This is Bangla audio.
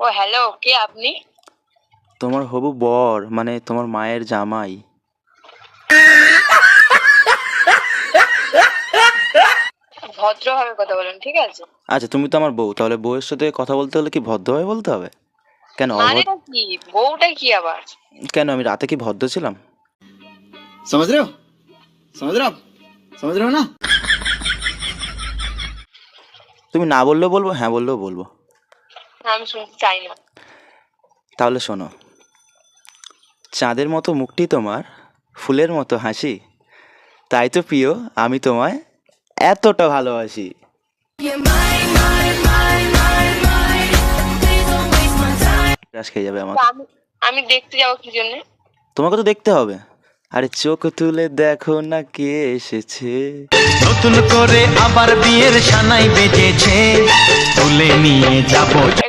ও হ্যালো, কে আপনি? তোমার হবু বর, মানে তোমার মায়ের জামাই। ভদ্রভাবে কথা বলেন, ঠিক আছে? আচ্ছা, তুমি তো আমার বউ, তাহলে বউয়ের সাথে কথা বলতে হলে কি ভদ্রভাবে বলতে হবে? কেন মানেটা কি? বউটা কি আবার? কেন আমি রাতে কি ভদ্র ছিলাম? समझ रहे हो समझ रहे हो आप समझ रहे हो ना। তুমি না বললেও বলবো, হ্যাঁ বললেও বলবো। না, আমি শুনতে চাই না। তাহলে শোনো, চাঁদের মতো মুখটি তোমার, ফুলের মতো হাসি, তাই তো প্রিয় আমি তোমায় এতটা ভালোবাসি। রাস খেয়ে যাবে আমার। তা আমি আমি দেখতে যাবো কি জন্য? তোমাকে তো দেখতে হবে। আরে চোখ তুলে দেখো না কে এসেছে। নতুন করে আবার বিয়ের সানাই বেজেছে, তুলে নিয়ে যাবো।